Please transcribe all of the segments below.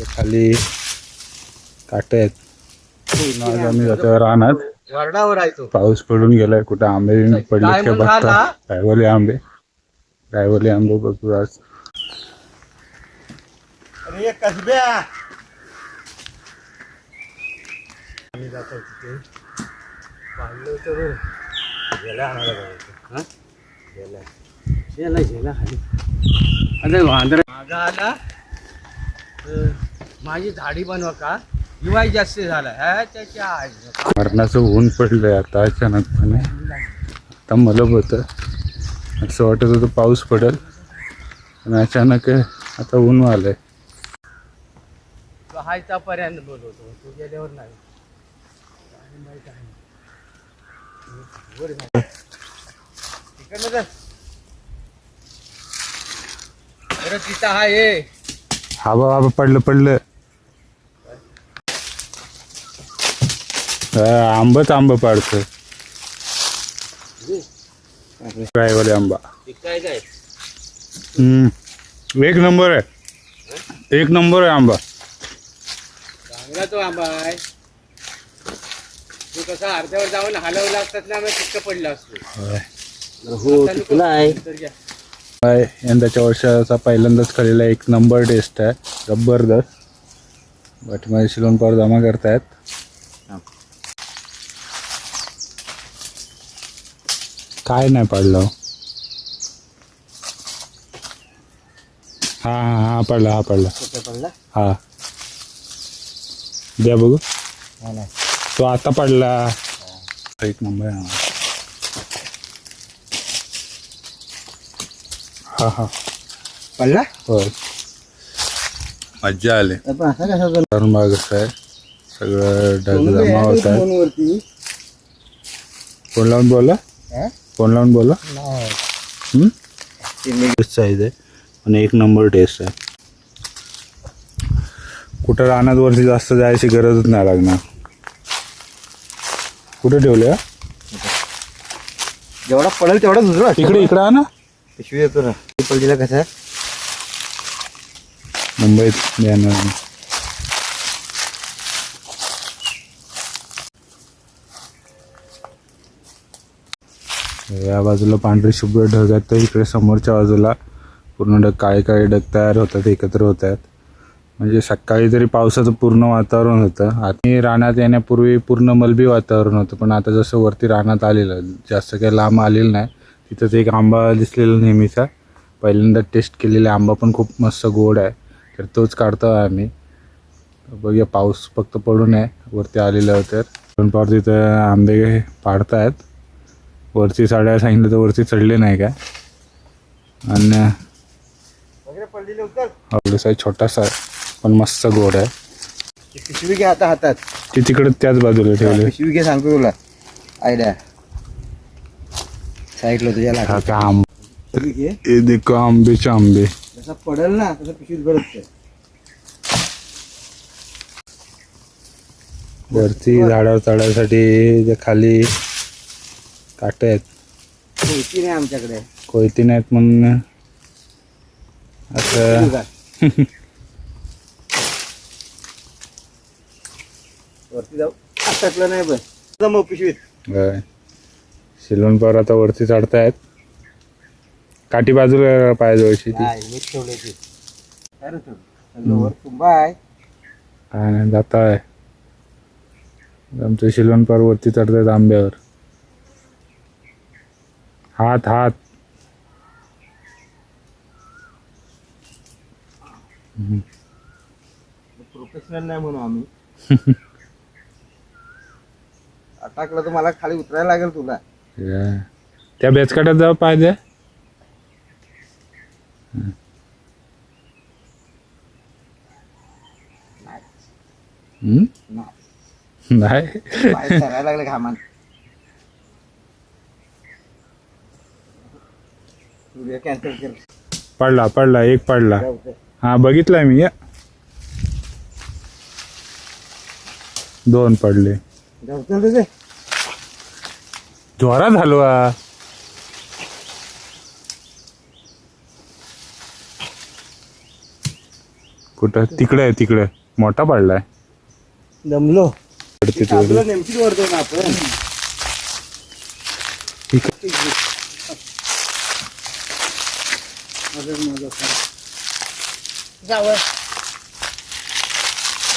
खाली काटे आहेत. आज आम्ही जातो रानात. पाऊस पडून गेलाय. कुठे आंबे पडले का बघता. रायवली आंबे बघू आज. माझी झाडी बनवा का हिवाळी जास्त झाला त्याच्या मरणाचं ऊन पडलंय आता अचानकपणे. आता मला होतं असं वाटत होतं पाऊस पडेल पण अचानक आता ऊन आलंय. हायचा पर्यंत बोलवतो तू गेल्यावर नाही. तिथं आहे हा बाबा पडलं आंब पाडतोय. रायवाले आंबा एक नंबर आहे आंबा. चांगला तो आंबा आहे. तू कसा अर्ध्यावर जाऊन हलवला लागतात ना तितकं पडलं असतो. यंदाच्या वर्षाचा पहिल्यांदाच खाल्लेला एक नंबर टेस्ट आहे. जबरदस्त. पाठीमागे शिलोन पावर जमा करतायत. काय नाही पाडलं. हा पडला हा द्या बघू. तो आता पडला. एक नंबर आहे. हा पडला होय. मज्जा आली. तरुण भाग कसं आहे सगळं ढग जमा होत आहे. फोन लावून बोला साईज आहे पण एक नंबर टेस्ट आहे. कुठं रानात वरती जास्त जायची गरजच नाही लागणार. कुठे ठेवले जेवढा पडेल तेवढा दुसरा इकडे ना पिशवी येतो ना. पडलेला कसं आहे मुंबईत येणार. या बाजूला पांढरी शुभ्र ढग आहेत तर इकडे समोरच्या बाजूला पूर्ण ढग काळे ढग तयार होतात एकत्र होत आहेत. म्हणजे सकाळी तरी पावसाचं पूर्ण वातावरण होतं. आणि रानात येण्यापूर्वी पूर्ण मलबी वातावरण होतं पण आता जसं वरती रानात आलेलं जास्त काही लांब आलेलं नाही. तिथंच एक आंबा दिसलेला नेहमीचा. पहिल्यांदा टेस्ट केलेला आंबा पण खूप मस्त गोड आहे तर तोच काढतो आहे आम्ही. बघूया पाऊस फक्त पडू नये. वरती आलेलं तर पावर तिथं आंबे पाडतायत. वरची साड्या सांगितलं तर वरती चढले नाही काय. आणि छोटासा पण मस्त गोड आहे. पिशवी घे आता हातात. ती तिकडे त्याच बाजूला ठेवली. पिशवी घे सांगतो तुला आयडिया. साईडला तुझ्या हा का आंबे हे देखो आंबेचे आंबे. जसा पडेल ना तसं पिशवीत भरत. वरती झाडावर चढायसाठी जे खाली काटे आहेत. कोयती नाही आमच्याकडे. कोयती नाहीत म्हणून असं वरती जाऊ टाकलं नाही पण जमव पिशवीत. शिलोन पावर आता वरती चढतायत. काठी बाजूला पायाजवळशी ती काय जात आहे. आमचं शिलोन पावर वरती चढतायत आंब्यावर. हात प्रोफेशनल नाही म्हणू आम्ही. टाकलं तर मला खाली उतरायला लागेल तुला. त्या बेचकाट्यात जाऊ पाहिजे. नाही लागले घामान. कॅन्सल केलं. पडला एक पडला. हा बघितलाय मी. दोन पडले. जोरात हलवा. कुठं तिकडे आहे तिकडे मोठा पडलाय दमलो तिकडे नेमकीच वरतो ना आपण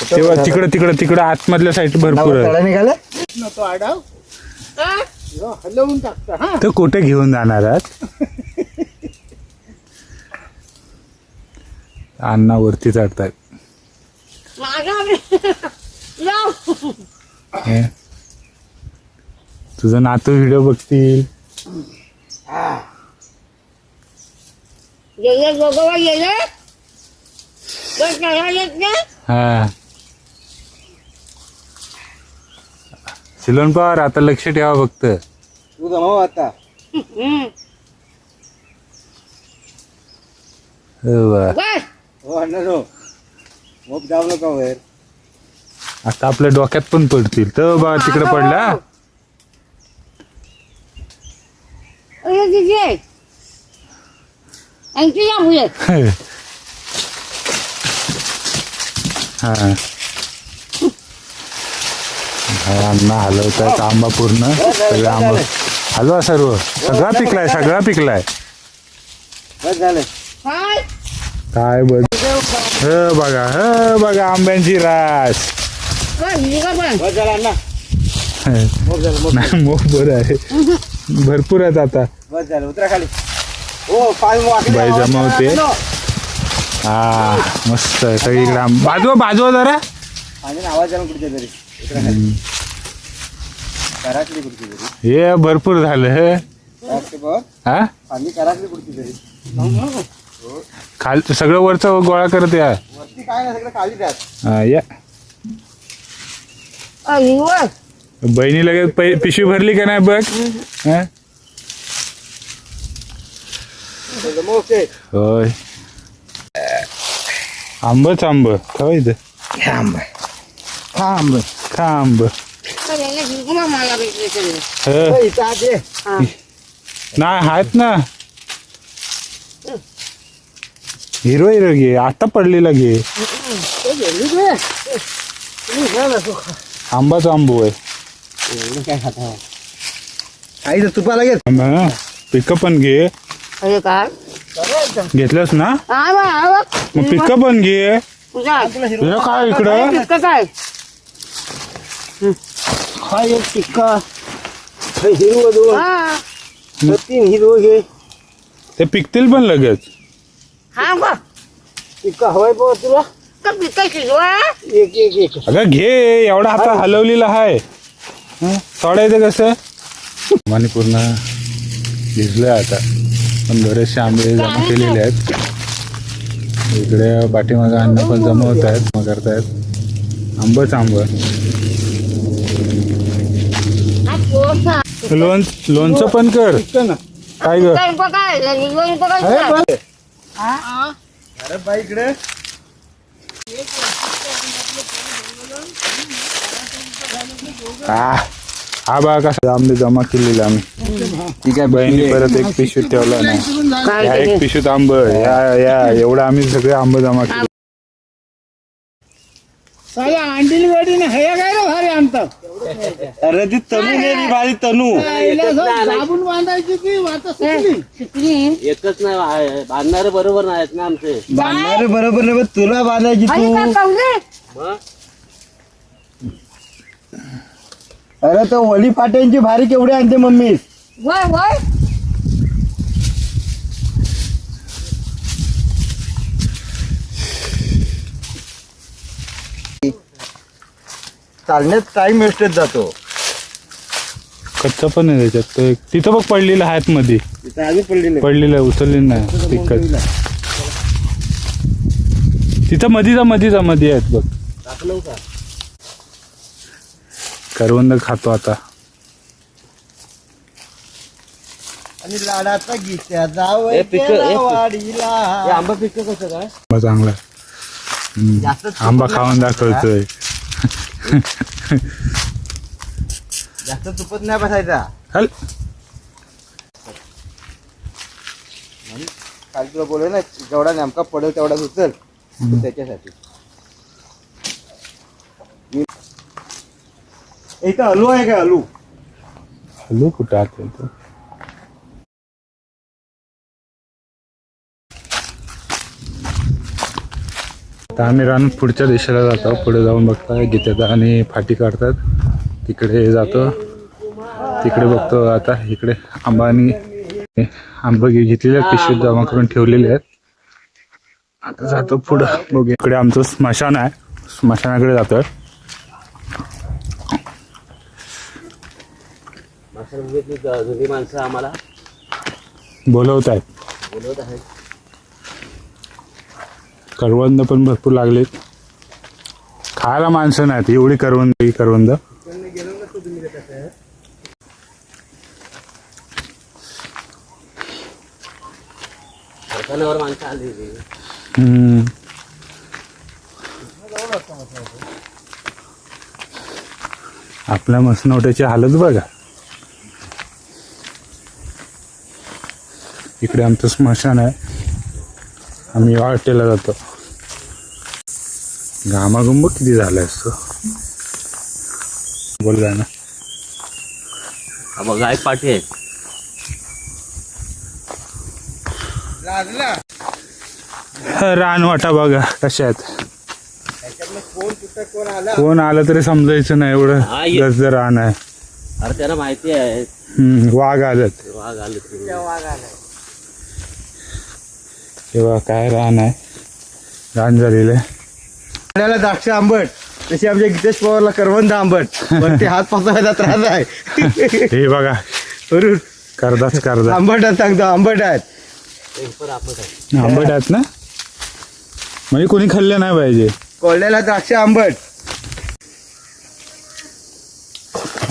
तेव्हा तिकडे तिकडे तिकडे आतमधल्या साईड भरपूर आहे निघाला तो आडाव हलवून टाकता हा तर कुठे घेऊन जाणार आहात अण्णा वरती चढतायत हे. तुझं नातू व्हिडिओ बघतील हा सिलोन पवार आता लक्ष ठेवा फक्त तू जमाव आता हो बा. हो अण्णा नो मग जाऊ नका वर आता आपल्या डोक्यात पण पडतील तर बा तिकडे पडला हा अण्णा हलवतात आंबा पूर्ण सगळं आंबा हलवा सर्व सगळा पिकलाय बस झालं काय बघ बघा आंब्यांची रास बस झालं अण्णा मग झालं मग नाही मोठ बरं आहे भरपूर आहेत आता बस झालं उतरा खाली हो पाय वाकले बाई जमावते हा मस्त आहे सगळीकडे बाजू जरा आणि आवाज झाला कुठच्या तरी उतरा खाली कराकली कुठची तरी हे भरपूर झालं हे हा पाणी कराकली कुठची तरी खाल सगळं वरचं गोळा करत या वरती काय नाही सगळं खाली त्यात हा, या बहिणी लगेच पिशवी भरली का नाही बघ हा? ओके होय आंबच आंब खावायचं आंब आंब खा आंब इथं आते नाही आहेत ना हिरो घे आता पडलेला घे आंबाच आंबो आहे काय खाता आई तुपाला घेत पिक पण घे घेतलंस ना मग पिक पण घे तुझं काय इकडं हा एक टिक्का हिरवं दोन तीन हिरवं घे ते पिकतील पण लगेच टिक्का हवाय बघ तुला एक एक एक अगं घे एवढा हाता हलवलेला आहे सोडायचं कसं माने पूर्ण भिजलंय आता पण बरेचसे आंबे जमा केलेले आहेत इकडे पाठीमागं अन्न पण जमवत आहेत जमा करतायत आंबच आंब लोणचं पण कर काय ग अरे बाई इकडे हा बघा कसं आंबे जमा केलेले आम्ही ठीक आहे बहिणी परत एक पिशवीत ठेवला नाही या एक पिशवीत आंब या एवढं आम्ही सगळे आंब जमा केले अंडील गाडीने हया काय रे भारी आणतात अरे ती तनू गेली भारी तनू साबून बांधायची की एकच नाही बांधणारे बरोबर नाहीत ना आमचे बांधणारे बरोबर नाही पण तुला बांधायची तू अरे तो वली फाट्यांची भारी केवढी आणते मम्मी चालण्यात टाइम वेस्टेज जातो कच्चा पण आहे त्याच्यात तो एक तिथं बघ पडलेलं आहे मध्ये आधी पडलेली पडलेलं उचललेलं नाही तिकट तिथं मध्ये आहेत बघ टाकलं का करवंद खातो आता आणि लाडाचा गीत्या जाव हे पिकं- हे पिकं- वाडीला हे आंबा पिकं कसं काय आंबा चांगला जास्त आंबा खाऊन दाखवतोय जास्त तुपत नाही बसायचा हल काल तुला बोललो ना जेवढा नेमका पडेल तेवढाच उचल त्याच्यासाठी इथं अलू आहे का अलू? हॅलो कुठं आते तो आता आम्ही रान पुढच्या दिशेला जातो. पुढे जाऊन बघता गीतेदा आणि फाटी काढतात. तिकडे जातो. तिकडे बघतो आता इकडे आंबा आणि आंबा घेतलेले आहेत, पिशवीत जमा करून ठेवलेले आहेत. आता जातो पुढं बघू. इकडे आमचं स्मशान आहे, स्मशानाकडे जातोय. जुनी माणसं आम्हाला बोलवत आहेत. बोलवत आहेत. करवंद पण भरपूर लागलेत. खायला माणसं नाहीत, एवढी करवंद. कारखान्यावर माणसं आलेली. आपल्या मसनवट्याची हालत बघा. इकडे आमचं स्मशान आहे. आम्ही वाटेला जातो. घामाघुंब किती झालाय असतो. बोल ना. हा बघा एक पाठी आहे. रानवाटा बघा कशा आहेत. कोण आला? कोण आलं तरी समजायचं नाही, एवढं हा, ये. गजर रान आहे. अरे त्यांना माहिती आहे वाघ आलेत. वाघ आले. तेव्हा काय रान आहे, रान झालेलं आहे. आपल्याला द्राक्ष आंबट, तशी आमच्या गीतेश पवारला करवंद आंबट, पण ते हात पसरायचा त्रास आहे. हे बघा बरोबर करदा आंबट आहेत, सांगतो आंबट आहेत. आंबट आहेत ना, म्हणजे कोणी खाल्लं नाही पाहिजे. कोल्ह्याला द्राक्ष आंबट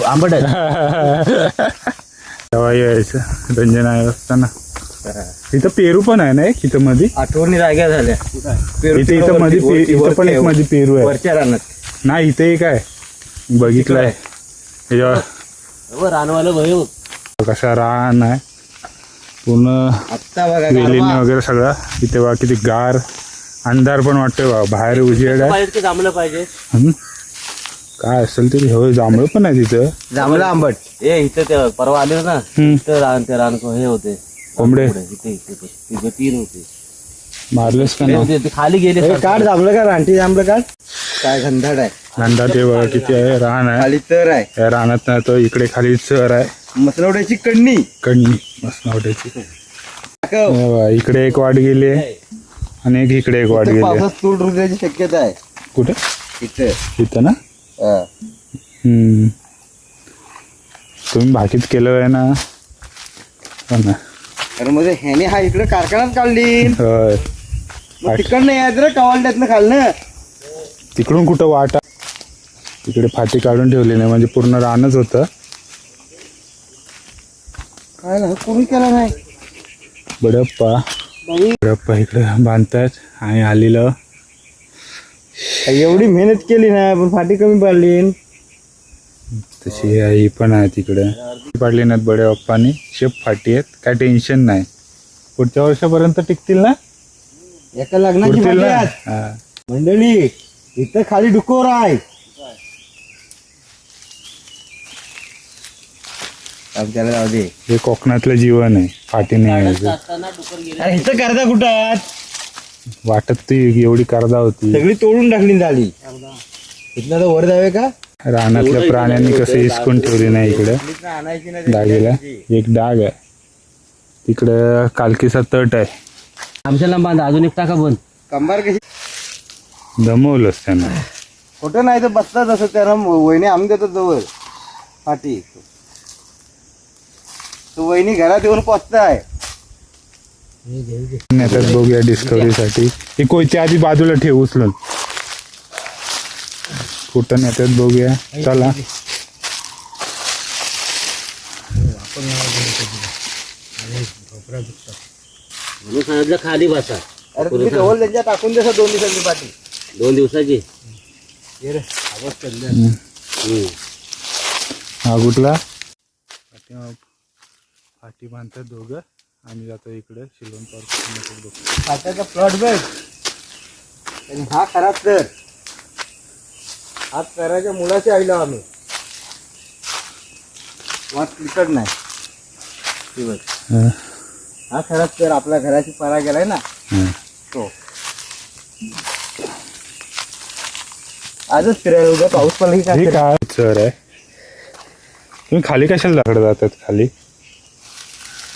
आंबट आहे. तेव्हा यायचं रंजन आहे असताना. इथं पेरू पण आहे ना एक इथं मध्ये. आठवणी जाग्या झाल्या. इथं मध्ये इथं पण एक मध्ये पेरू आहे. वरच्या रानात नाही इथे एक आहे, बघितलंय. त्याच्यावर रानवालं भय कसा रान आहे पूर्ण, आत्ता बघा वेलीने गारवा. वगैरे सगळा. इथे बघा किती गार, अंधार पण वाटतोय बघा. बाहेर उजेड आहे. पाहिजे जमलं पाहिजे. काय असेल तरी हो. जांभळं पण आहे तिथं. जांभळं आंबट. ए इथं ते परवा आले ना, इथं ते रान हे होते कोंबडे इथे 3 होते. मारलेस का ते नाही? होते, ते खाली गेले. हे काढ जांभळं का रानटी जांभळं काढ. काय घनदाट आहे. अंधा ते बघा किती आहे. रान आहे. खाली तर आहे. या रानात नाही तर इकडे खाली चर आहे. मसनवड्याची कण्णी. कणी मसनावट्याची. हे बघा, इकडे एक वाट गेली आहे आणि एक इकडे एक वाट गेली आहे. पावसात तूड रुजण्याची शक्यता आहे. कुठे? इथं इथं ना. हा. तुम्ही बाकीत केलं आहे ना. हो ना. तर मध्ये ह्याने हा इकडे कारखानात काढली. होय. मग तिकडनं यायचं रे कवालड्यातनं खाल्लं. तिकडून कुठं वाटा, तिकडे फाटी काढून ठेवली नाही, म्हणजे पूर्ण रानच होतं. काय ना कोणी केला नाही. बडप्पा इकडे बांधतायत आणि आलेलं. एवढी मेहनत केली ना, पण फाटी कमी पडली. तशी ही पण आहे तिकडे. पाडली नाहीत बड्या बाप्पानी. शेप फाटी आहेत, काय टेन्शन नाही. पुढच्या वर्षापर्यंत टिकतील ना. एका लग्नाची पुरतील फाटी ना. आहे. हा. मंडळी इथं खाली डुकोर आहे. अब त्याला जाऊ दे. हे कोकणातलं जीवन आहे. फाटी नाही आहे. असताना डुकर गेले. अरे इथं करता कुठं आहेत? वाटत ती एवढी करदा होती. सगळी तोडून टाकली झाली. इथनं तर वर जावे का. रानातल्या प्राण्यांनी कसं हिसकून ठेवली नाही. इकडे आणायची ना डागेला एक डाग आहे. तिकडे कालकीचा तट आहे. आमच्या लांब बांधा, अजून एक टाका बंद. कंबार कशी दमवलंच त्यांना. कुठं नाही तर बसतात असं. त्याला वहिनी आम्ही देतो जवळ फाटी. तो वहिनी घरात येऊन पोचताय. नेत्यात बघूया डिस्कवरीसाठी. ही कोयती आधी बाजूला ठेव उचलून. कुठं नेत्यात बघूया. चला म्हणून सांगितलं खाली बसा. अरे तुम्ही जवळ त्यांच्या टाकून द्या 2 दिवसांची पाठी. 2 दिवसाची. हा कुठला फाटी बांधतात दोघं. आम्ही जातो इकडे शिलवण पार्क. फाट्याचा प्लॉट बघ. आणि हा खरा तर आज करायच्या मुलाची आईला आम्ही वाट तिकड नाही हे बघ. हं, हा खराच तर आपल्या घराची परा गेलाय ना हं. तो आजच फिरायला उद्या पाऊस पडला की काय हे फिरायला? काय सर आहे तुम्ही खाली कशाला दगड जातात खाली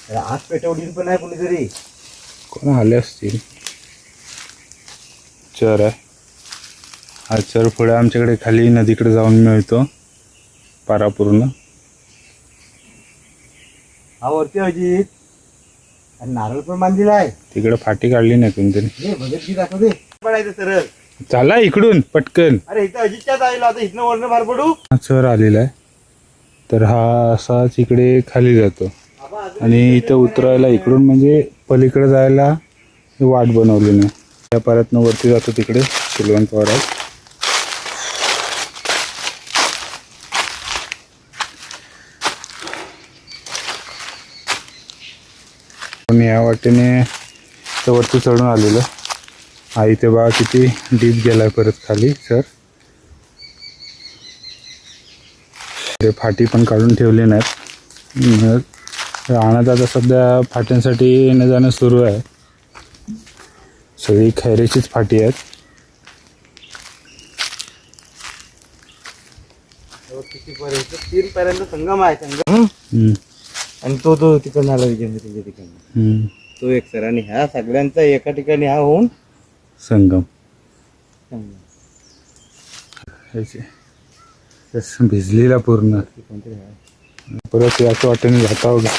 अरे आज पेटवली पण आहे कुणीतरी. कोण आले असतील चर आहे हा चर पुढे आमच्याकडे खाली नदीकडे जाऊन मिळतो पारा पूर्ण हा वरती अजित आणि नारळ पण बांधलेला आहे. तिकडे फाटी काढली नाही कोणतरी हे भगतजी दाखवते पडायचं सरळ. चला इकडून पटकन अरे इथं अजितच्याच आईला आता इथनं वरनं बाहेर पडू. हा चर आलेला आहे तर हा असाच इकडे खाली जातो आणि इथं उतरायला इकडून म्हणजे पलीकडे जायला वाट बनवली नाही त्या पाऱ्यातनं वरती जातो तिकडे शिलवण पवारात पण या वाटेने तर वरती चढून आलेलं हा इथे बघा किती डीप गेलाय परत खाली सर ते फाटी पण काढून ठेवली नाहीत राहण्यात आता सध्या फाट्यांसाठी येणं जाणं सुरू आहे सगळी खैरेचीच फाटी आहेत कितीपर्यंत 3 पर्यंत संगम आहे संगम हम्म, आणि तो तिकडनं आला विजय तुझ्या ठिकाणी हम्म. तो एक सर आणि ह्या सगळ्यांचा एका ठिकाणी हा होऊन संगम संगम. ह्याचे तस भिजलेला पूर्ण कोणतरी आहे. परत याच वाटेने जाता होगा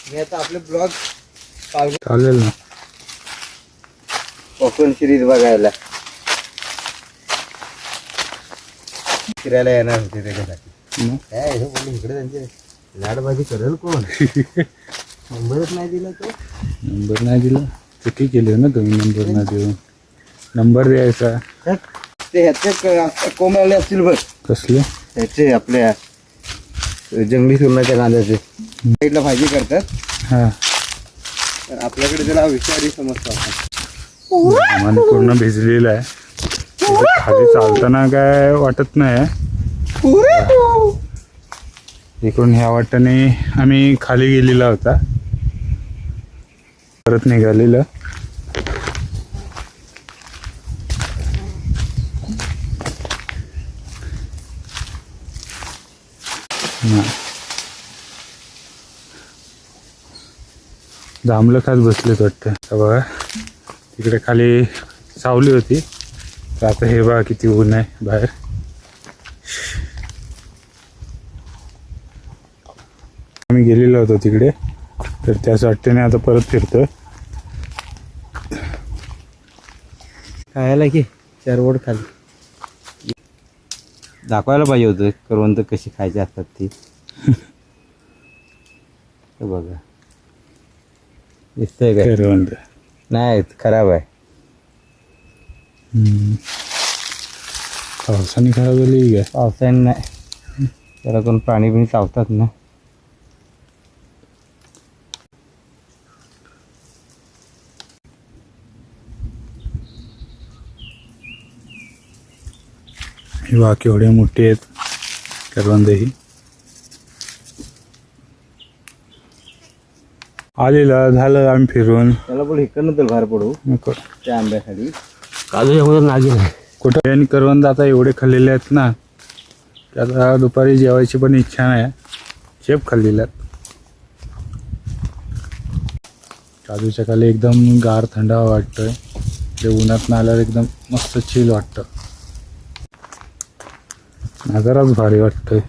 मी आता आपले ब्लॉग चालेल ना कोकण सिरीज बघायला फिरायला येणार होते त्याच्यासाठी. मग काय हे बोलले इकडे त्यांचे लाडबाजी करेल कोण नंबरच नाही दिला तो. नंबर नाही दिला चुकी केली ना तुम्ही नंबर नाही देऊन नंबर द्यायचा ते ह्याचे कोंबडले असतील बघ कसले ह्याचे आपल्या जंगली सुरणाच्या कांद्याचे साईडला भाजी करतात हां तर आपल्याकडे त्याला विषारी समजतो आपण. मन पूर्ण भिजलेलं आहे तिथे खाली चालताना काय वाटत नाही इकडून ह्या वाटेने आम्ही खाली गेलेला होता परत निघालेलं जांभळं खात बसलेत वाटतं तर बघा तिकडे खाली सावली होती तर आता हे बघा किती ऊन आहे बाहेर आम्ही गेलेलो होतो तिकडे तर त्याच वाटेने आता परत फिरतोय खायला की चरवड खाली दाखवायला पाहिजे होतं करवंत कशी खायची असतात ती. हे बघा दिसतंय काय करवंद नाही खराब आहे. पावसाने खराब झाली काय पावसाने नाही त्याला कोण प्राणी बिणी चावतात ना. ही बघा केवढे मोठी आहेत करवंद ही आलेला झालं आम्ही फिरून त्याला बोल इकडनं तर बाहेर पडू नको. त्या आंब्याखाली. काजू अगोदर नागे नाही कुठं आणि करवंद आता एवढे खाल्लेले आहेत ना की आता दुपारी जेवायची पण इच्छा नाही चेप खाल्लेल्या आहेत काजूच्या खाली एकदम गार थंडावा वाटतोय ते उन्हात आल्यावर एकदम मस्त चिल वाटतं नजाराच भारी वाटतोय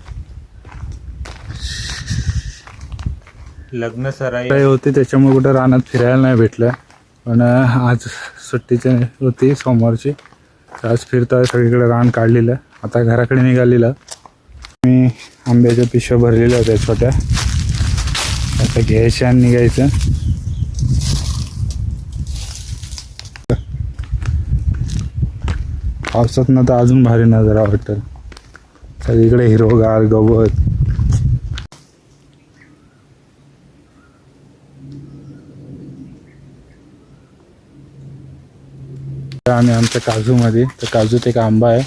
लग्न सराई होते त्याच्यामुळे कुठं रानात फिरायला नाही भेटलं पण आज सुट्टीची होती सोमवारची तर आज फिरता सगळीकडे रान काढलेलं आता घराकडे निघालेलं मी आंब्याच्या पिशव्या भरलेल्या होत्या छोट्या आता घ्यायच्या आणि निघायचं पावसात ना तर अजून भारी नजारा वाटतं सगळीकडे हिरवगार गवत आणि आमच्या काजूमध्ये तर काजूत एक आंबा आहे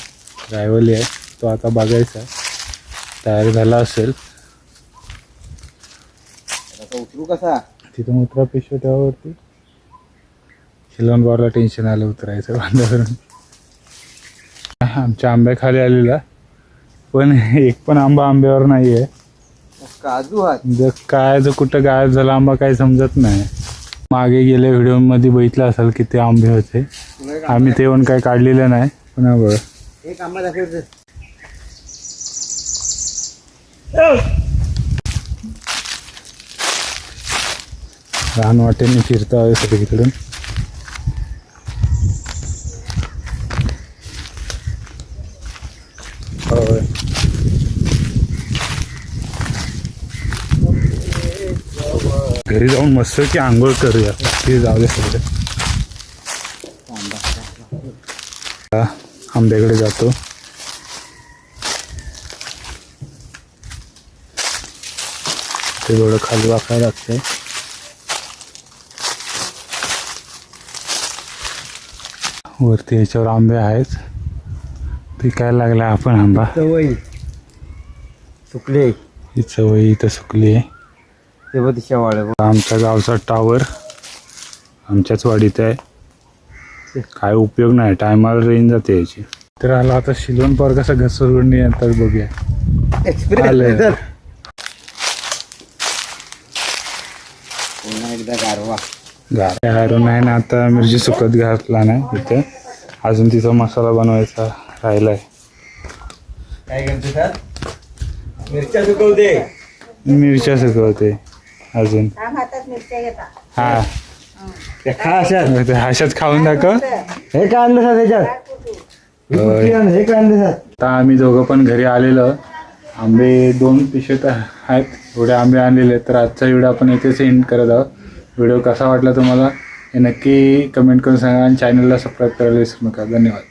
रायवली आहे, तो आता बघायचा तयार झाला असेल. उतरू कसा तिथून उतरा पिशव्या त्यावरती. शिलवण बारला टेन्शन आलं उतरायचं बांधावरून. आमच्या आंब्या खाली आलेला पण एक पण आंबा आंब्यावर नाही आहे. काजू हात जर काय जो कुठं गायब झाला आंबा काही समजत नाही. मागे गेल्या व्हिडिओमध्ये बघितलं असेल किती आंबे होते. आम्ही ते पण काही काढलेलं नाही. पुन्हा बघ एक आंबा दाखवतो. लहान वाटेने फिरतो आहे सगळीकडून. होय. घरी जाऊन मस्त की आंघोळ करूया. ते जाऊ दे सगळं. आंब्याकडे जातो. ते थोडं खाली वाकायला लागतंय. वरती याच्यावर आंबे आहेत. पिकायला लागला आपण आंबा. सवय सुकले ही चवई इथं सुकली आहे. ते बघ शेवाळ आमच्या गावचा टावर आमच्याच वाडीत आहे. काय उपयोग नाही, टायमाला रेंज जाते याची. तर आला आता शिलवण पार कसा घसरून येतात बघूया. एक्सपिरियन्स पुन्हा एकदा गारवा गार नाही ना. आता मिरची सुकत घातला नाही इथे. अजून तिचा मसाला बनवायचा राहिलाय. काय करते सर मिरच्या सुकवते. मिरच्या सुकवते अजून. हा खा अशात हाशात खाऊन दाखव. हे काय आणलं सर त्याच्यात हे काय आणलं सर. आता आम्ही दोघं पण घरी आलेलो. आंबे 2 पिशव्यात आहेत. थोडे आंबे आणलेले. तर आजचा व्हिडिओ आपण इथेच एंड करत आहोत. व्हिडिओ कसा वाटला तुम्हाला हे नक्की कमेंट करून सांगा आणि चॅनलला सबस्क्राईब करायला विसरू नका. धन्यवाद.